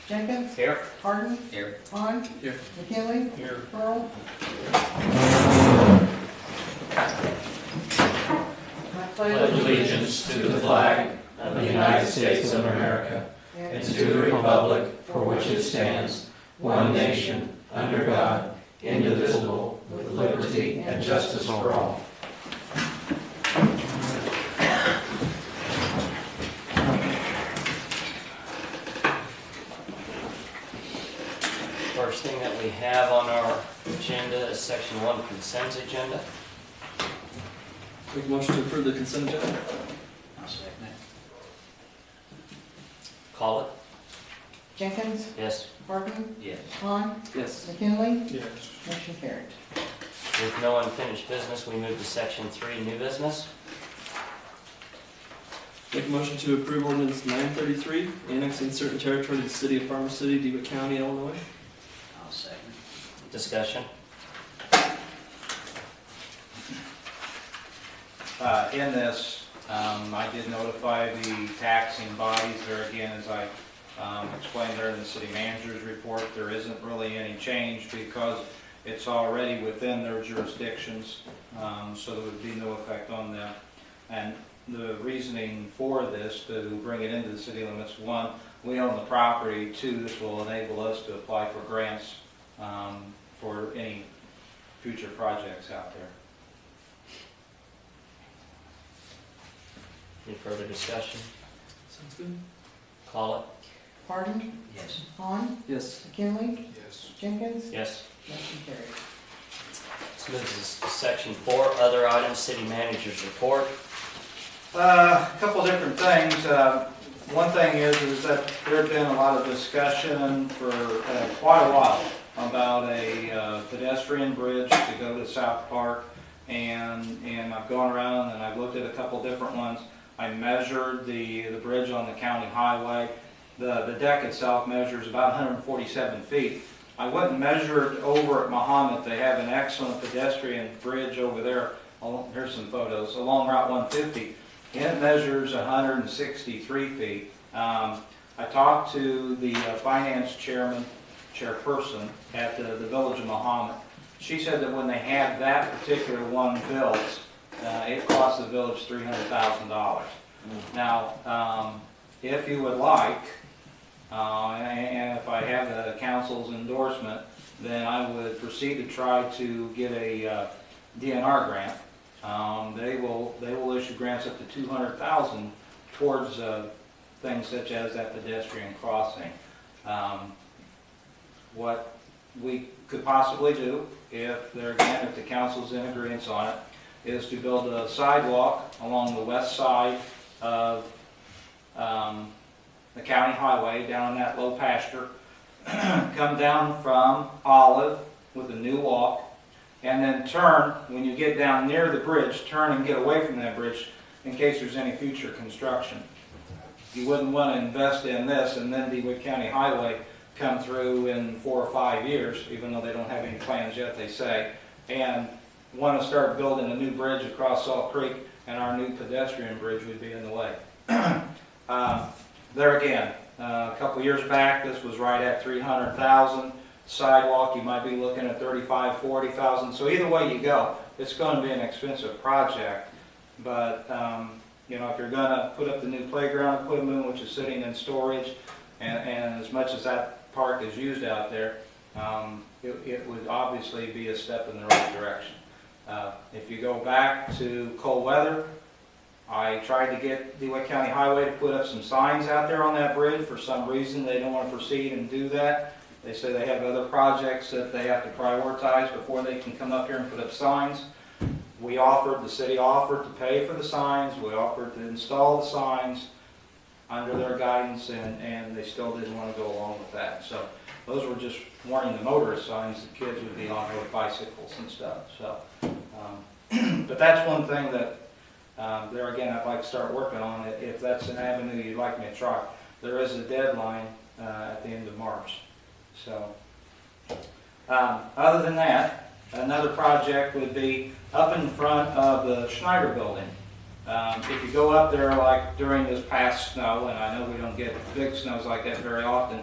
Jenkins. Here. Harden. Here. Hahn. Here. McKinley. Here. Pearl. I Pledge allegiance to the flag of the United States of America and to the republic for which it stands, one nation, under God, indivisible, with liberty and justice for all. First thing that we have on our agenda is section 1 consent agenda. Make a motion to approve the consent agenda. I'll second it. Call it. Jenkins. Yes. Harden. Yes. Hahn. Yes. McKinley. Yes. Motion carried. With no unfinished business, we move to section 3 new business. Make a motion to approve ordinance 933, annexing certain territory to the city of Farmer City, DeWitt County, Illinois. I'll second. Discussion. In this, I did notify the taxing bodies there again, as I explained there in the city manager's report. There isn't really any change because it's already within their jurisdictions, so there would be no effect on them. And the reasoning for this, to bring it into the city limits: one, we own the property; two, this will enable us to apply for grants for any future projects out there. Any further discussion? Sounds good. Call it. Harden. Yes. Hahn. Yes. McKinley. Yes. Jenkins. Yes. Motion carried. Let's move to section 4 other items, city manager's report. A couple different things. One thing is that there's been a lot of discussion for quite a while about a pedestrian bridge to go to South Park, and I've gone around and I've looked at a couple different ones. I measured the bridge on the county highway. The deck itself measures about 147 feet. I went and measured over at Mahomet. They have an excellent pedestrian bridge over there. Here's some photos along Route 150. It measures 163 feet. I talked to the finance chairperson at the village of Mahomet. She said that when they had that particular one built, it cost the village $300,000. Now, if you would like, and if I have the council's endorsement, then I would proceed to try to get a DNR grant. They will issue grants up to $200,000 towards things such as that pedestrian crossing. What we could possibly do, if the council's in agreement on it, is to build a sidewalk along the west side of the county highway down that low pasture, come down from Olive with a new walk, and then turn, when you get down near the bridge, turn and get away from that bridge in case there's any future construction. You wouldn't want to invest in this and then DeWitt County Highway come through in 4 or 5 years, even though they don't have any plans yet, they say, and want to start building a new bridge across Salt Creek, and our new pedestrian bridge would be in the way. There again, a couple years back, this was right at $300,000. Sidewalk, you might be looking at $35,000, $40,000. So either way you go, it's going to be an expensive project. But you know, if you're going to put up the new playground equipment, which is sitting in storage, and as much as that park is used out there, it would obviously be a step in the right direction. If you go back to cold weather, I tried to get DeWitt County Highway to put up some signs out there on that bridge. For some reason, they don't want to proceed and do that. They say they have other projects that they have to prioritize before they can come up here and put up signs. The city offered to pay for the signs. We offered to install the signs under their guidance, and they still didn't want to go along with that. So those were just warning the motorist signs that kids would be on with bicycles and stuff. So, but that's one thing that there again I'd like to start working on it. If that's an avenue you'd like me to try, there is a deadline at the end of March. So, other than that, another project would be up in front of the Schneider building. If you go up there like during this past snow, and I know we don't get big snows like that very often,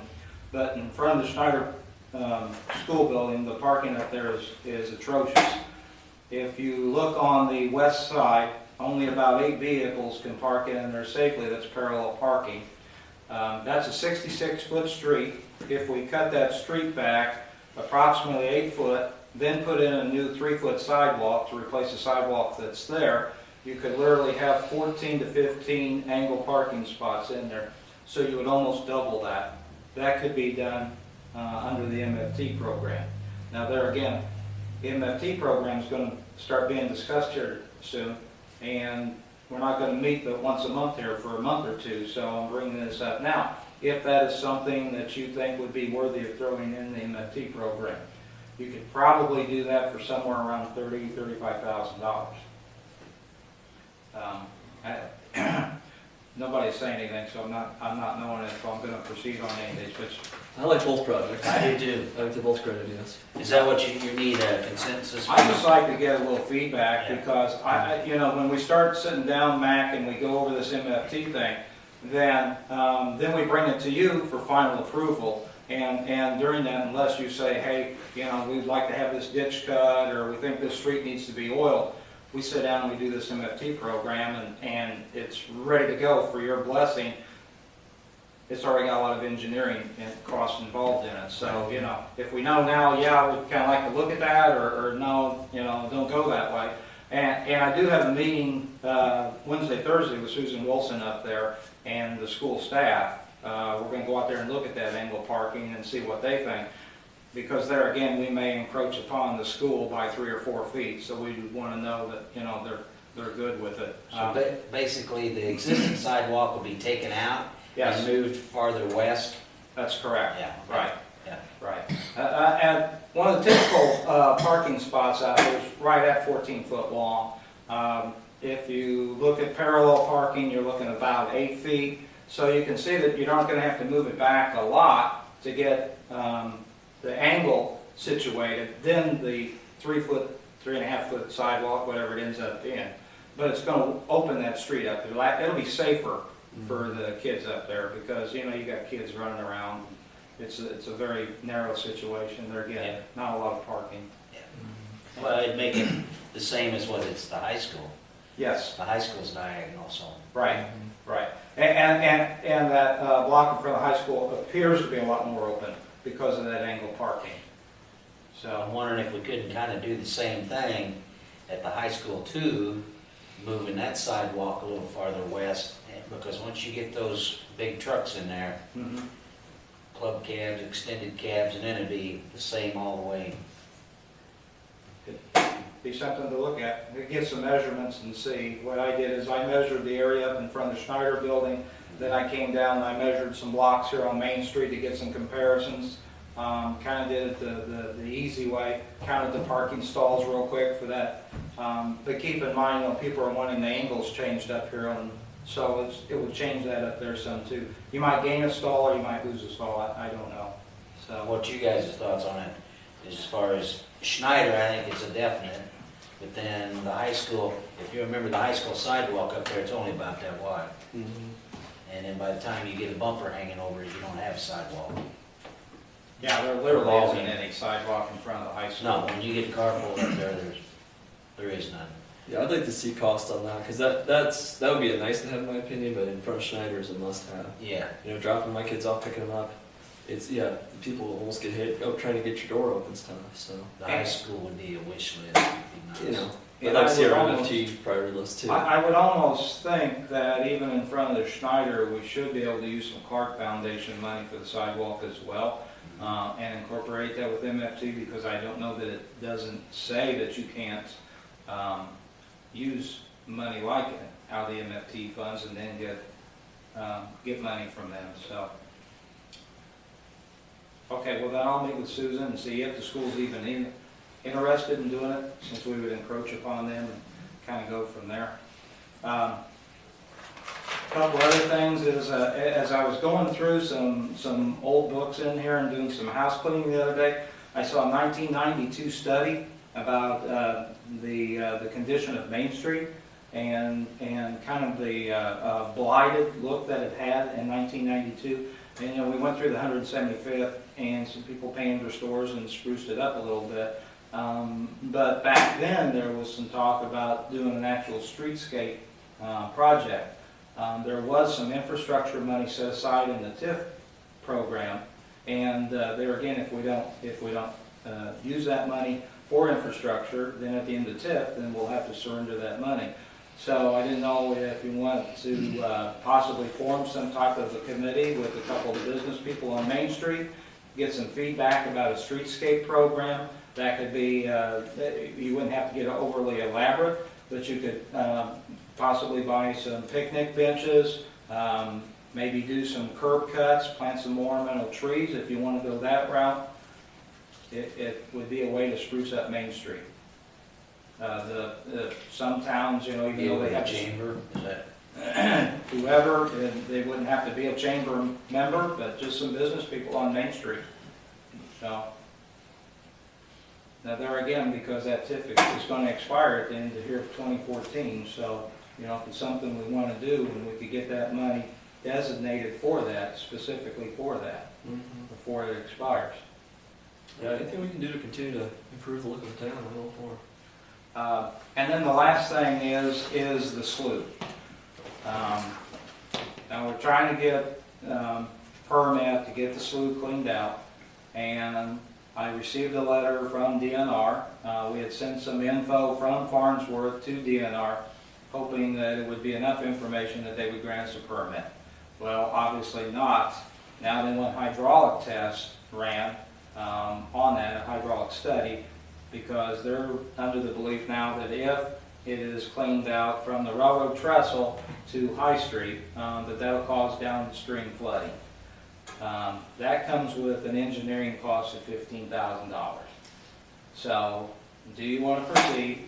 but in front of the Schneider school building, the parking up there is atrocious. If you look on the west side, only about 8 vehicles can park in there safely. That's parallel parking. That's a 66-foot street. If we cut that street back approximately 8 foot, then put in a new 3-foot sidewalk to replace the sidewalk that's there, you could literally have 14 to 15 angle parking spots in there. So you would almost double that. That could be done under the MFT program. Now there again, the MFT program is going to start being discussed here soon, and we're not going to meet but once a month here for a month or two, so I'm bringing this up now. If that is something that you think would be worthy of throwing in the MFT program, you could probably do that for somewhere around $35,000. Nobody's saying anything, so I'm not knowing if I'm going to proceed on any of these, but I like both projects. I do too. I think they're both great ideas. Is that what you need a consensus? I just like to get a little feedback Yeah. because when we start sitting down, Mac, and we go over this MFT thing, then we bring it to you for final approval. And during that, unless you say, hey, we'd like to have this ditch cut, or we think this street needs to be oiled, we sit down and we do this MFT program, and it's ready to go for your blessing. It's already got a lot of engineering and costs involved in it. So, if we know now, yeah, we'd kind of like to look at that, or no, don't go that way. And I do have a meeting Wednesday, Thursday with Susan Wilson up there and the school staff. We're going to go out there and look at that angle parking and see what they think. Because there again, we may encroach upon the school by 3 or 4 feet. So we want to know that, they're good with it. So basically, the existing sidewalk will be taken out Yes. and moved farther west? That's correct. Yeah. Right. Yeah. Right. And one of the typical parking spots out there is right at 14 foot long. If you look at parallel parking, you're looking at about 8 feet. So you can see that you're not going to have to move it back a lot to get the angle situated. Then the 3.5 foot sidewalk, whatever it ends up being. But it's going to open that street up. It'll be safer for the kids up there because, you got kids running around. It's a very narrow situation. They're getting not a lot of parking. Well, it'd make it the same as what it's the high school. Yes, The high school's diagonal, so. right, right. And that block in front of the high school appears to be a lot more open because of that angle parking. So So, I'm wondering if we couldn't kind of do the same thing at the high school too, moving that sidewalk a little farther west, because once you get those big trucks in there, mhm. club cabs, extended cabs, and then it'd be the same all the way. Be something to look at. Get some measurements and see. What I did is I measured the area up in front of the Schneider building. Then I came down and I measured some blocks here on Main Street to get some comparisons. Kind of did it the easy way. Counted the parking stalls real quick for that. But keep in mind, people are wanting the angles changed up here, so it would change that up there some too. You might gain a stall or you might lose a stall. I don't know. So What you guys' thoughts on it is, as far as Schneider, I think it's a definite. But then the high school, if you remember the high school sidewalk up there, it's only about that wide. And then by the time you get a bumper hanging over it, you don't have a sidewalk. yeah, there literally isn't any sidewalk in front of the high school. No, when you get carpool up there, there is none. Yeah, I'd like to see cost on that, because that would be a nice to have in my opinion, but in front of Schneider is a must have. Yeah. Dropping my kids off, picking them up, people almost get hit trying to get your door open stuff, so. The high school would be a wish list. It'd be nice. I'd And like I to see would our almost- MFT priority list too. I would almost think that even in front of the Schneider, we should be able to use some Clark Foundation money for the sidewalk as well, and incorporate that with MFT, because I don't know that it doesn't say that you can't use money like it out of the MFT funds and then get money from them, so. Okay, well then I'll meet with Susan and see if the school's even interested in doing it, since we would encroach upon them and kind of go from there. A couple other things is, as I was going through some old books in here and doing some house cleaning the other day, I saw a 1992 study about the condition of Main Street and kind of the blighted look that it had in 1992. And, you know, we went through the 175th and some people painted their stores and spruced it up a little bit. But back then, there was some talk about doing an actual streetscape project. There was some infrastructure money set aside in the TIF program. And there again, if we don't use that money for infrastructure, then at the end of TIF, then we'll have to surrender that money. So I didn't know if you want to possibly form some type of a committee with a couple of business people on Main Street, get some feedback about a streetscape program. That could be, you wouldn't have to get overly elaborate, but you could possibly buy some picnic benches, maybe do some curb cuts, plant some more ornamental trees if you want to go that route. It would be a way to spruce up Main Street. Some towns, you know, even though they have chamber, is that? whoever, and they wouldn't have to be a chamber member, but just some business people on Main Street. So, now there again, because that TIF is going to expire at the end of here of 2014, so, you know, if it's something we want to do, and we could get that money designated for that, specifically for that, before it expires. Yeah, anything we can do to continue to improve the look of the town, I'm all for. And then the last thing is the slough. Now we're trying to get permit to get the slough cleaned out, and I received a letter from DNR. We had sent some info from Farnsworth to DNR, hoping that it would be enough information that they would grant us a permit. Well, obviously not. Now they want hydraulic tests ran on that, a hydraulic study, because they're under the belief now that if it is cleaned out from the railroad trestle to High Street, that'll cause downstream flooding. That comes with an engineering cost of $15,000. So, do you want to proceed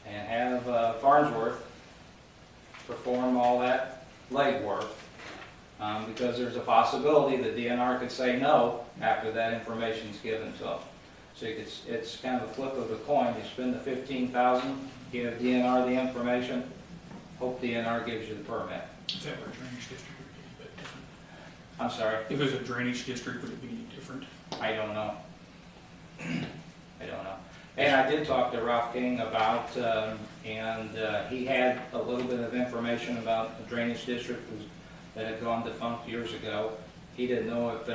and have Farnsworth perform all that legwork? Because there's a possibility that DNR could say no after that information is given to them. So it's kind of a flip of the coin. You spend the $15,000, give DNR the information, hope DNR gives you the permit. Is that where drainage district would be a bit different? I'm sorry, If it was a drainage district, would it be any different? I don't know. I don't know. And I did talk to Ralph King about, and he had a little bit of information about the drainage district that had gone defunct years ago. He didn't know if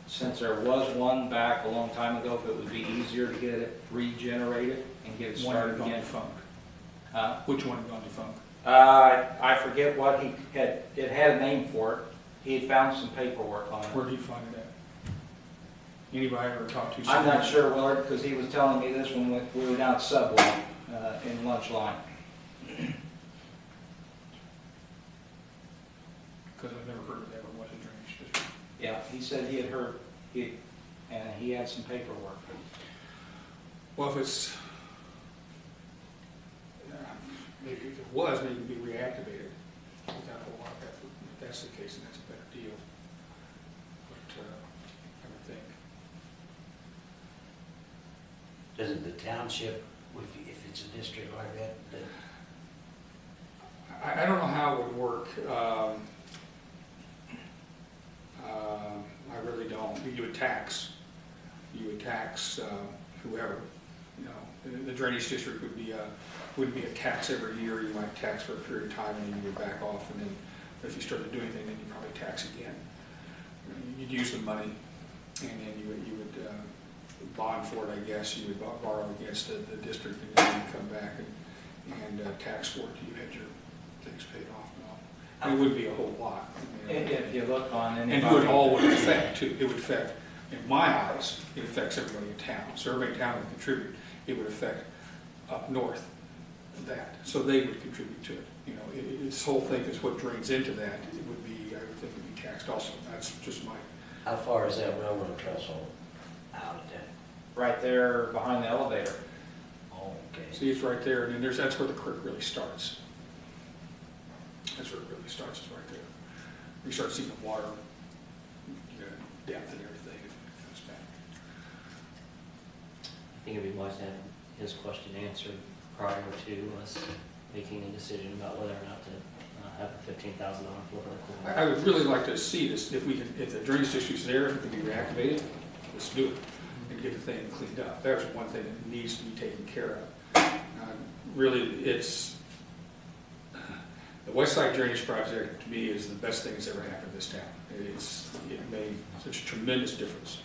since there was one back a long time ago, if it would be easier to get it regenerated and get it One had started gone again. defunct. Which one had gone defunct? I forget what he had, it had a name for it. He had found some paperwork on it. Where did you find it at? Anybody ever talked to? I'm not sure, Willard, because he was telling me this when we were down at Subway in lunch line. Because I've never heard of that, or was a drainage district. Yeah, he said he had heard, and he had some paperwork. Well, if it's, maybe if it was, maybe it would be reactivated without a whole lot of effort. If that's the case, then that's a better deal. But I would think. Doesn't the township, if it's a district like that, I don't know how it would work. I really don't. You would tax whoever, you know. The drainage district wouldn't be a tax every year. You might tax for a period of time and then you would back off, and then if you started doing anything, then you'd probably tax again. You'd use the money, and then you would bond for it, I guess. You would borrow against the district, and then you'd come back and tax for it till you had your things paid off. No, it wouldn't be a whole lot. If you look on anybody. And who it all would affect too. It would affect, in my eyes, it affects everybody in town. So everybody in town would contribute. It would affect up north that. So they would contribute to it. You know, this whole thing is what drains into that. It would be, I would think it would be taxed also. That's just my. how far is that railroad trestle out of that? Right there behind the elevator. Oh, okay. See, it's right there, and then that's where the creek really starts. That's where it really starts, is right there. You start seeing the water, depth and everything, it comes back. I think it'd be wise to have his question answered prior to us making a decision about whether or not to have a $15,000 flip of the coin. I would really like to see this, if the drainage district's there, if it can be reactivated, let's do it and get the thing cleaned up. There's one thing that needs to be taken care of. Really, it's, the West Side Drainage Project, to me, is the best thing that's ever happened in this town. It made such a tremendous difference.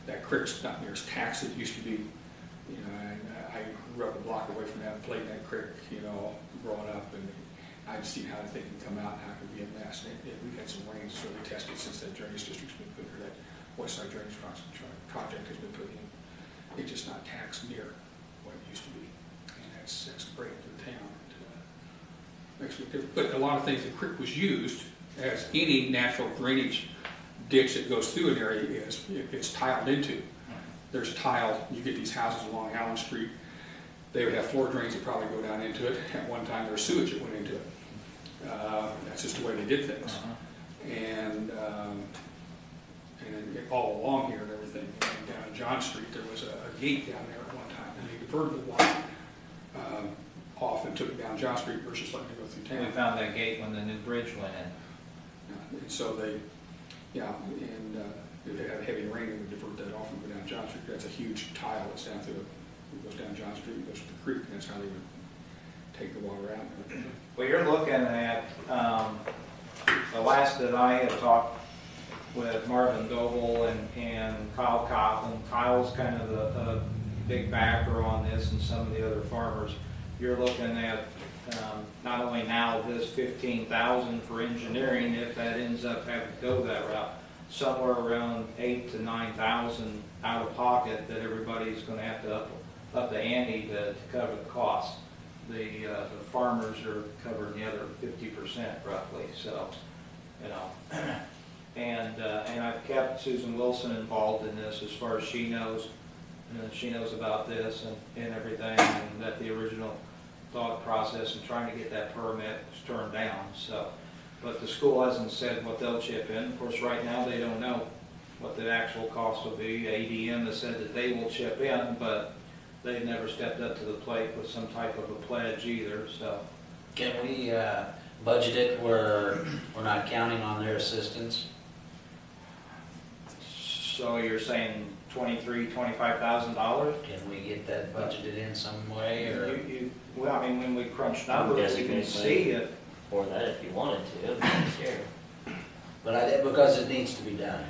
That creek's not near as taxed as it used to be. You know, I grew up a block away from that, played in that creek, you know, growing up, and I've seen how the thing can come out and how it can be a mess. And we've had some rains really tested since that drainage district's been put there, that West Side Drainage Project has been put in. It's just not taxed near what it used to be. And that's great for the town. Makes me different. But a lot of things, the creek was used as any natural drainage ditch that goes through an area is, it's tiled into. There's tile, you get these houses along Allen Street, they would have floor drains that probably go down into it. At one time, there was sewage that went into it. That's just the way they did things. And then all along here and everything, and down on John Street, there was a gate down there at one time, and they diverted the water off and took it down John Street versus letting it go through We town. found that gate when the new bridge went in. And so they, if they had heavy rain, they would divert that off and go down John Street. That's a huge tile that's down through, it goes down John Street, it goes to the creek, and that's how they would take the water out. Well, you're looking at, the last that I had talked with Marvin Goebel and Kyle Coughlin. Kyle's kind of the big backer on this, and some of the other farmers. You're looking at not only now this 15,000 for engineering, if that ends up having to go that route, somewhere around 8,000 to 9,000 out of pocket that everybody's going to have to up the ante to cover the cost. The farmers are covering the other 50% roughly. So, you know, and I've kept Susan Wilson involved in this as far as she knows. She knows about this and everything, and that the original thought process and trying to get that permit was turned down. So, but the school hasn't said what they'll chip in. Of course, right now they don't know what the actual cost will be. ADM has said that they will chip in, but they've never stepped up to the plate with some type of a pledge either. So, Can we budget it where we're not counting on their assistance? so you're saying $25,000? Can we get that budgeted in some way, or? Well, I mean, when we crunch numbers, we can see if. For that, if you wanted to, sure. But because it needs to be done.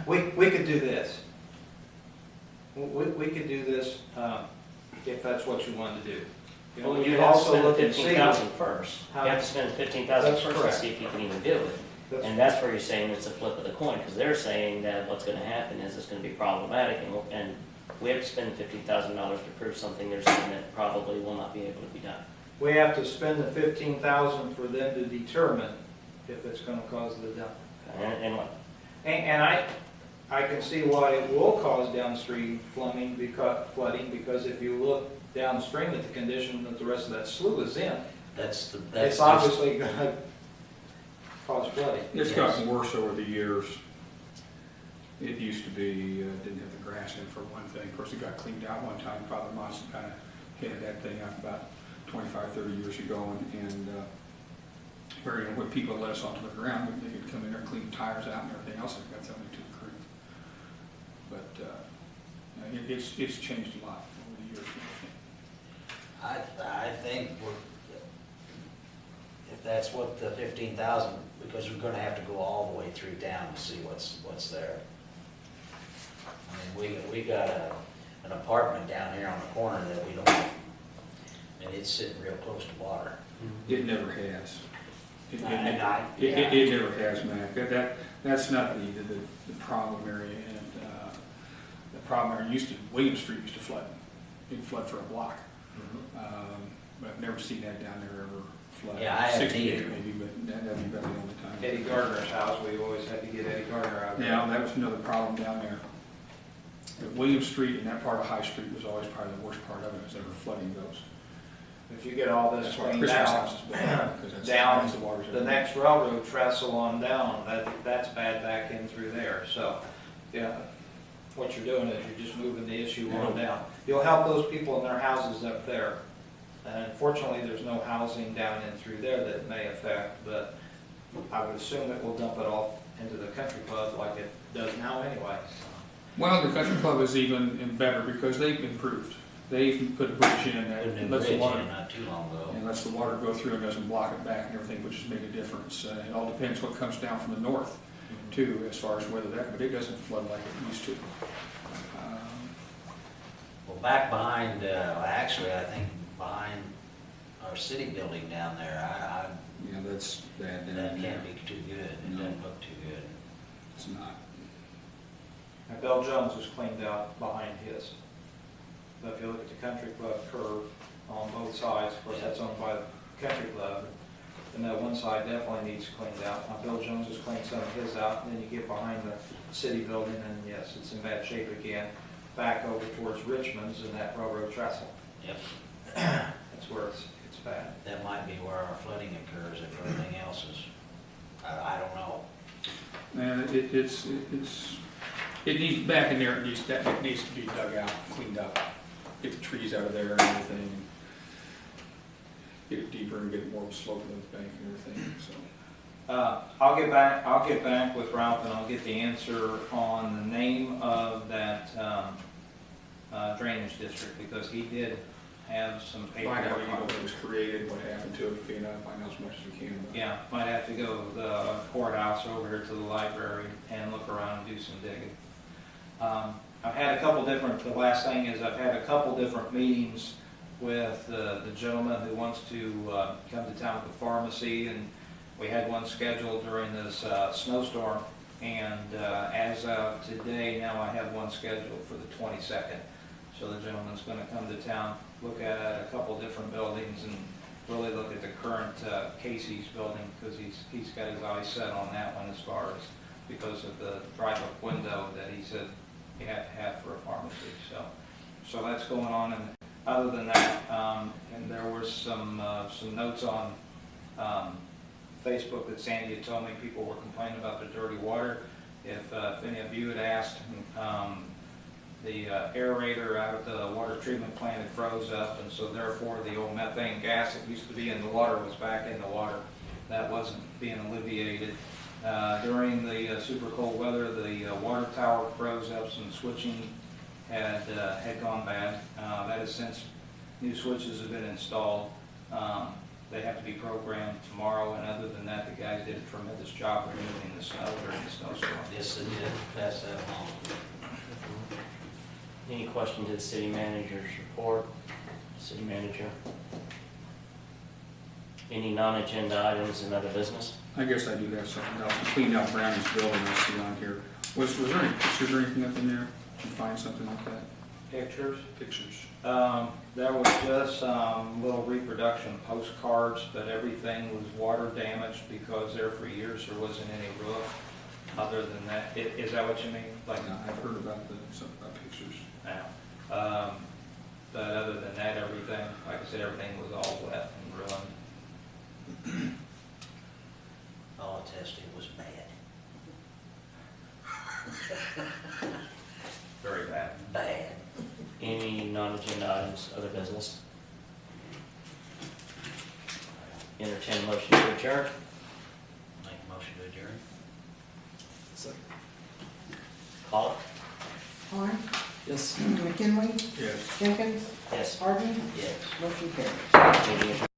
We could do this. We could do this if that's what you wanted to do. You know, Well, we you could have to also spend look and see. 15,000 first. You How- have to spend 15,000 That's first to correct. see if you can even do it. And that's where you're saying it's a flip of the coin, because they're saying that what's gonna happen is it's gonna be problematic, and we have to spend $15,000 to prove something they're saying that probably will not be able to be done. We have to spend the 15,000 for them to determine if it's gonna cause the dump. And what? And I can see why it will cause downstream flooding because if you look downstream at the condition that the rest of that slough is in, That's it's obviously gonna cause flooding. It's gotten worse over the years. It used to be, didn't have the grass in for one thing. Of course, it got cleaned out one time. Father Monson kind of headed that thing up about 25, 30 years ago, and where, you know, when people let us onto the ground, they could come in there and clean tires out and everything else, and got thrown into the creek. But it's changed a lot over the years. I think if that's what the 15,000, because we're gonna have to go all the way through town to see what's there. I mean, we got an apartment down here on the corner that we don't, and it's sitting real close to water. It never has. It Yeah. never has, Mac. That's not the problem area. And the problem area William Street used to flood. It'd flood for a block. But I've never seen that down there ever flood. Yeah, I haven't 68 either. maybe, but that'd be about the only time. Eddie Gardner's house, we always had to get Eddie Gardner out there. Yeah, that was another problem down there. But William Street and that part of High Street was always probably the worst part of it, as ever flooding goes. If you get all this That's why cleaned Christmas out, house is bad, because down that's the water's the next railroad trestle on down, that's bad back in through there. So, yeah, what you're doing is you're just moving the issue on down. You'll help those people in their houses up there Unfortunately, there's no housing down in through there that it may affect, but I would assume it will dump it off into the country club like it does now anyway. Well, the country club is even better because they've improved. They've put a bridge in Put a that new lets the bridge water, in not too long ago. and lets the water go through and doesn't block it back and everything, which has made a difference. It all depends what comes down from the north too, as far as whether that, but it doesn't flood like it used to. Well, back behind, actually, I think behind our city building down there, Yeah, that's bad down that there. can't be too good. It No. doesn't look too good. It's not. Now, Bill Jones has cleaned out behind his. But if you look at the country club curve on both sides, of course, that's owned by the country club, and that one side definitely needs cleaned out. Now, Bill Jones has cleaned some of his out, and then you get behind the city building, and yes, it's in bad shape again. Back over towards Richmond's and that railroad trestle. Yep. That's where it's bad. That might be where our flooding occurs if everything else is, I don't know. And it needs, back in there, it needs to be dug out, cleaned up, get the trees out of there and everything. Get it deeper and get it more slope of the bank and everything, so. I'll get back with Ralph and I'll get the answer on the name of that drainage district, because he did have some paperwork. Find out on when it. it was created, what happened to it, find out as much as we can. Yeah, might have to go to the courthouse over here to the library and look around and do some digging. I've had a couple different, the last thing is I've had a couple different meetings with the gentleman who wants to come to town with the pharmacy, and we had one scheduled during this snowstorm, and as of today, now I have one scheduled for the 22nd. So the gentleman's going to come to town, look at a couple different buildings, and really look at the current Casey's building, because he's got his eyes set on that one as far as because of the drive-up window that he said you have to have for a pharmacy. So that's going on, and other than that, and there were some notes on Facebook that Sandy had told me people were complaining about the dirty water. If any of you had asked, the aerator out at the water treatment plant had froze up, and so therefore the old methane gas that used to be in the water was back in the water. That wasn't being alleviated. During the super cold weather, the water tower froze up, some switching had gone bad. That is since new switches have been installed. They have to be programmed tomorrow, and other than that, the guys did a tremendous job removing the snow during the snowstorm. Yes, it did. Pass that along. Any question to the city manager's report? City manager? Any non-agenda items in other business? I guess I do have something else. I cleaned out Brownie's building, I see on here. Was there any pictures or anything up in there? Did you find something like that? Pictures? Pictures. There was just little reproduction postcards, but everything was water damaged because there for years there wasn't any roof. Other than that, is that what you mean? Like, I've heard about something about pictures. now, but other than that, everything, like I said, everything was all wet and ruined. I'll attest it was bad. Very bad. Bad. Any non-agenda items, other business? Entertain motion to adjourn. Make a motion to adjourn. Call it. Horn, Yes. McKinley, Yes. Jenkins, Yes. Harden, Yes. motion carries. Meeting adjourned.